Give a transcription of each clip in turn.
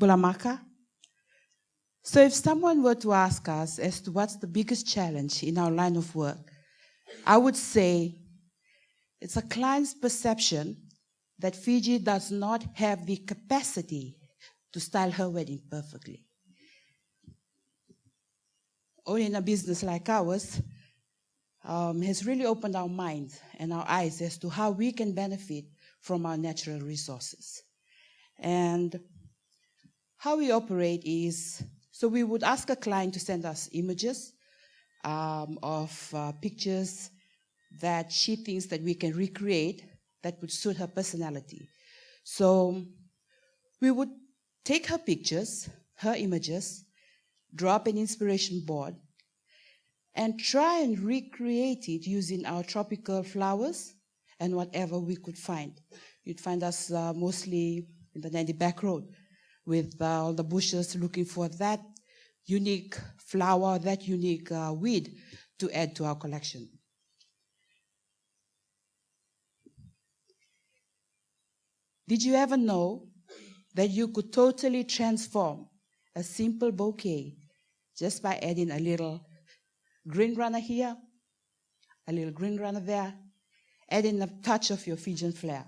Bulamaka. So if someone were to ask us as to what's the biggest challenge in our line of work, I would say it's a client's perception that Fiji does not have the capacity to style her wedding perfectly. Owning a business like ours has really opened our minds and our eyes as to how we can benefit from our natural resources. And how we operate is, so we would ask a client to send us images of pictures that she thinks that we can recreate that would suit her personality. So we would take her pictures, her images, draw up an inspiration board, and try and recreate it using our tropical flowers and whatever we could find. You'd find us mostly in the Nandi Back Road with all the bushes looking for that unique flower, that unique weed to add to our collection. Did you ever know that you could totally transform a simple bouquet just by adding a little green runner here, a little green runner there, adding a touch of your Fijian flair?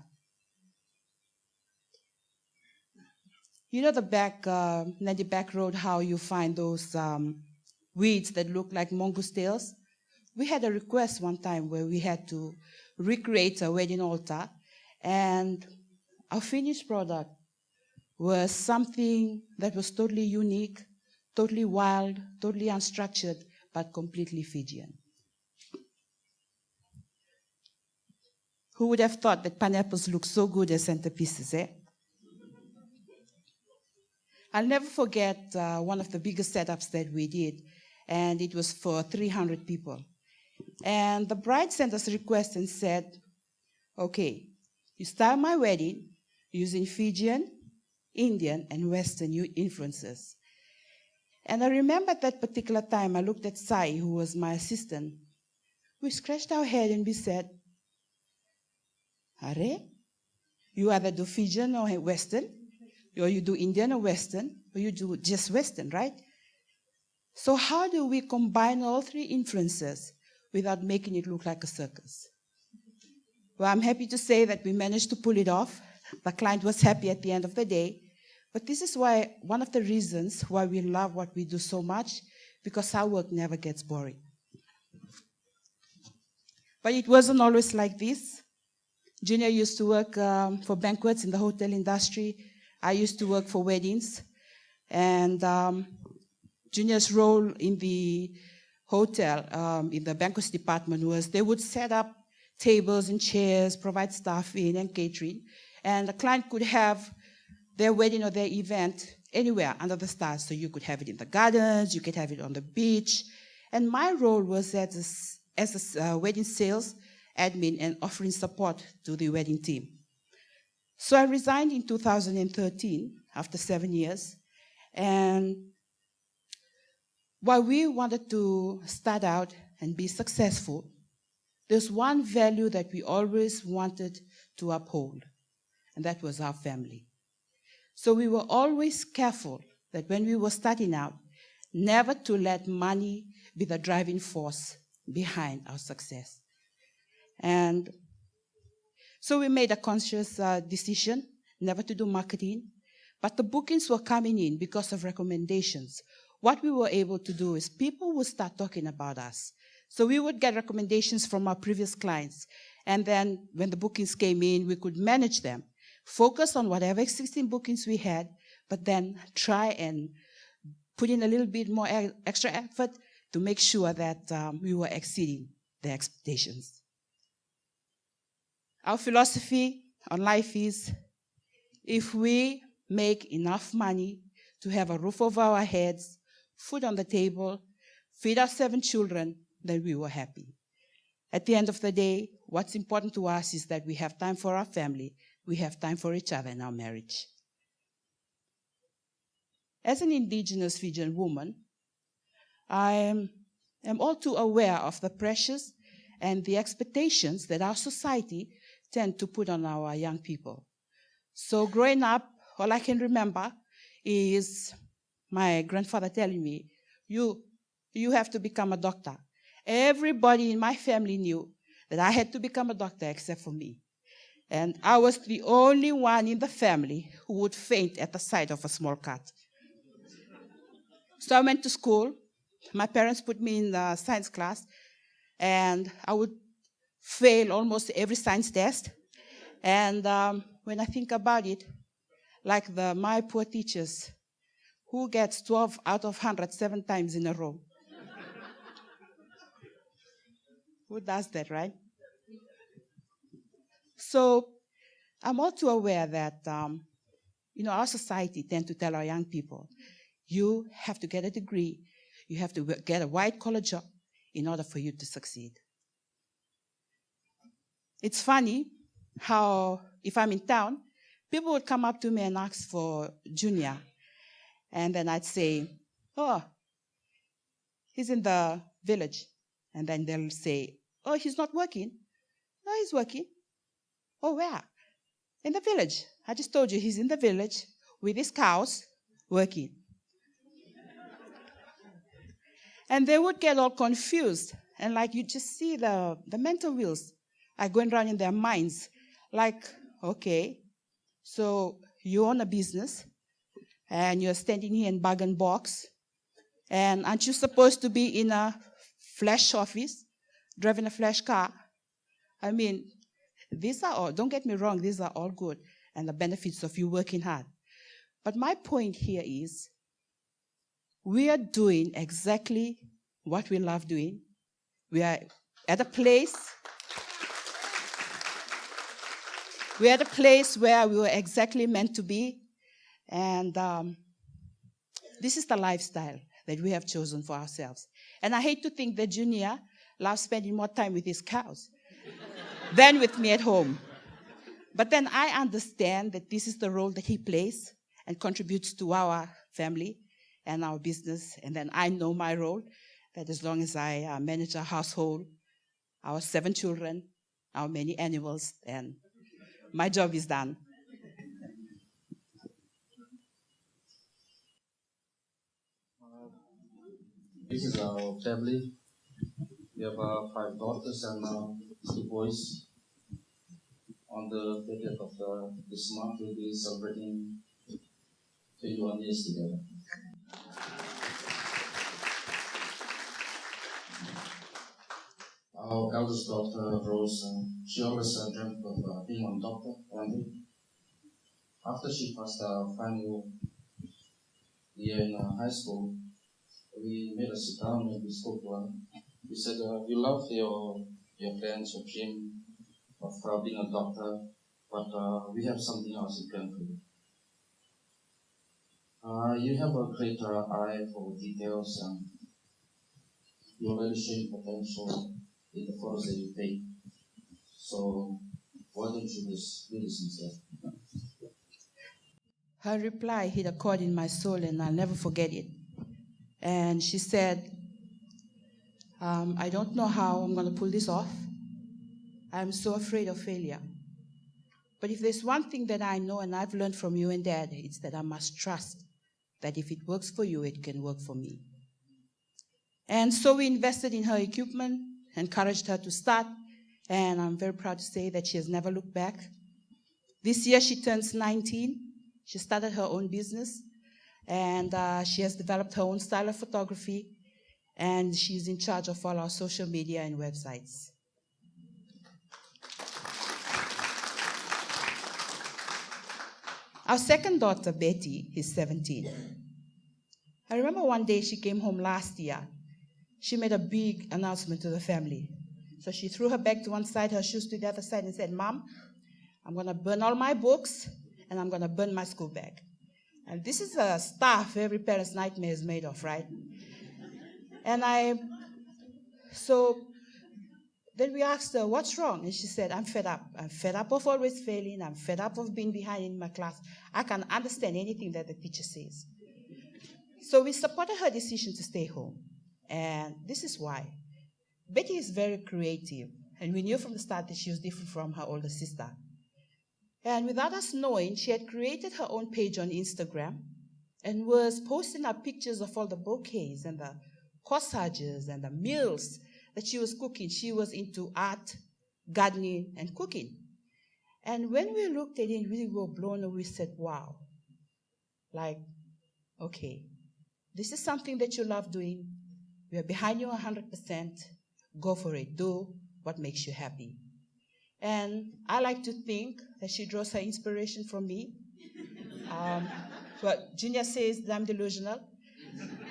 You know the Nandi Back Road, how you find those weeds that look like mongoose tails? We had a request one time where we had to recreate a wedding altar, and our finished product was something that was totally unique, totally wild, totally unstructured, but completely Fijian. Who would have thought that pineapples look so good as centerpieces, eh? I'll never forget one of the biggest setups that we did, and it was for 300 people. And the bride sent us a request and said, okay, you style my wedding using Fijian, Indian, and Western influences. And I remember at that particular time, I looked at Sai, who was my assistant. We scratched our head and we said, Are, you either do Fijian or Western, or you do Indian or Western, or you do just Western, right? So how do we combine all three influences without making it look like a circus? Well, I'm happy to say that we managed to pull it off. The client was happy at the end of the day. But this is why, one of the reasons why we love what we do so much, because our work never gets boring. But it wasn't always like this. Junior used to work for banquets in the hotel industry. I used to work for weddings. And Junior's role in the hotel, in the banquets department, was they would set up tables and chairs, provide staffing and catering. And the client could have their wedding or their event anywhere under the stars. So you could have it in the gardens, you could have it on the beach. And my role was as a wedding sales admin and offering support to the wedding team. So I resigned in 2013 after 7 years. And while we wanted to start out and be successful, there's one value that we always wanted to uphold, and that was our family. So we were always careful that when we were starting out, never to let money be the driving force behind our success. And so we made a conscious decision never to do marketing, but the bookings were coming in because of recommendations. What we were able to do is people would start talking about us. So we would get recommendations from our previous clients, and then when the bookings came in, we could manage them. Focus on whatever existing bookings we had, but then try and put in a little bit more extra effort to make sure that we were exceeding the expectations. Our philosophy on life is, if we make enough money to have a roof over our heads, food on the table, feed our 7 children, then we were happy. At the end of the day, what's important to us is that we have time for our family, we have time for each other in our marriage. As an indigenous Fijian woman, I am all too aware of the pressures and the expectations that our society tend to put on our young people. So growing up, all I can remember is my grandfather telling me, you have to become a doctor. Everybody in my family knew that I had to become a doctor except for me. And I was the only one in the family who would faint at the sight of a small cat. So I went to school. My parents put me in the science class, and I would fail almost every science test. And when I think about it, like my poor teachers, who gets 12 out of 100 7 times in a row? Who does that, right? So I'm all too aware that, our society tends to tell our young people, you have to get a degree, you have to get a white-collar job in order for you to succeed. It's funny how, if I'm in town, people would come up to me and ask for Junior. And then I'd say, oh, he's in the village. And then they'll say, oh, he's not working. No, he's working. Oh, where? In the village. I just told you he's in the village with his cows working. And they would get all confused. And like you just see the mental wheels are going around in their minds. Like, okay, so you own a business and you're standing here in bag and box. And aren't you supposed to be in a flash office, driving a flash car? I mean, these are all, don't get me wrong, these are all good and the benefits of you working hard. But my point here is, we are doing exactly what we love doing. We are at a place where we were exactly meant to be. And this is the lifestyle that we have chosen for ourselves. And I hate to think that Junior loves spending more time with his cows than with me at home. But then I understand that this is the role that he plays and contributes to our family and our business. And then I know my role, that as long as I manage our household, our 7 children, our many animals, and my job is done. This is our family. We have 5 daughters and 2 boys. On the 30th of this month, we'll be celebrating 21 years together. Our eldest daughter, Rose, she always dreamt of being a doctor one day. After she passed our final year in high school, we made her sit down and we spoke to her. We said, you love your plans, your dream of being a doctor, but we have something else in plan for you. You have a great eye for details and you already showing potential in the photos that you take. So why don't you just do this instead? Her reply hit a chord in my soul and I'll never forget it. And she said, I don't know how I'm going to pull this off. I'm so afraid of failure. But if there's one thing that I know and I've learned from you and Dad, it's that I must trust that if it works for you, it can work for me. And so we invested in her equipment, encouraged her to start, and I'm very proud to say that she has never looked back. This year she turns 19. She started her own business, and she has developed her own style of photography, and she's in charge of all our social media and websites. Our second daughter, Betty, is 17. I remember one day she came home last year. She made a big announcement to the family. So she threw her bag to one side, her shoes to the other side, and said, Mom, I'm going to burn all my books, and I'm going to burn my school bag. And this is the stuff every parent's nightmare is made of, right? So then we asked her, what's wrong? And she said, I'm fed up. I'm fed up of always failing. I'm fed up of being behind in my class. I can't understand anything that the teacher says. So we supported her decision to stay home. And this is why. Betty is very creative. And we knew from the start that she was different from her older sister. And without us knowing, she had created her own page on Instagram. and was posting up pictures of all the bouquets and the corsages and the meals that she was cooking. She was into art, gardening, and cooking. And when we looked at it, we were blown away. We said, wow, like, okay, this is something that you love doing. We are behind you 100%. Go for it. Do what makes you happy. And I like to think that she draws her inspiration from me. But Junior says that I'm delusional.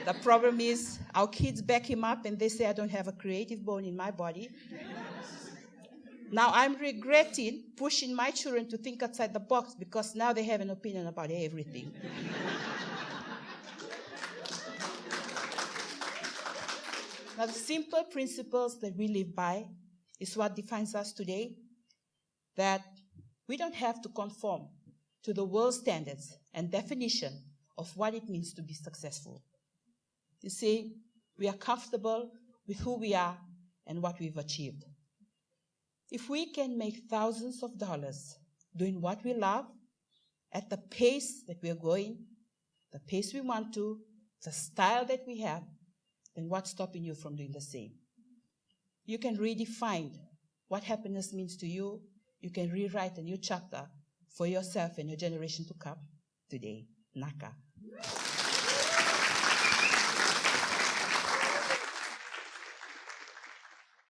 The problem is our kids back him up and they say I don't have a creative bone in my body. Now I'm regretting pushing my children to think outside the box because now they have an opinion about everything. Now the simple principles that we live by is what defines us today, that we don't have to conform to the world standards and definition of what it means to be successful. You see, we are comfortable with who we are and what we've achieved. If we can make thousands of dollars doing what we love, at the pace that we're going, the pace we want to, the style that we have, then what's stopping you from doing the same? You can redefine what happiness means to you. You can rewrite a new chapter for yourself and your generation to come today. Naka.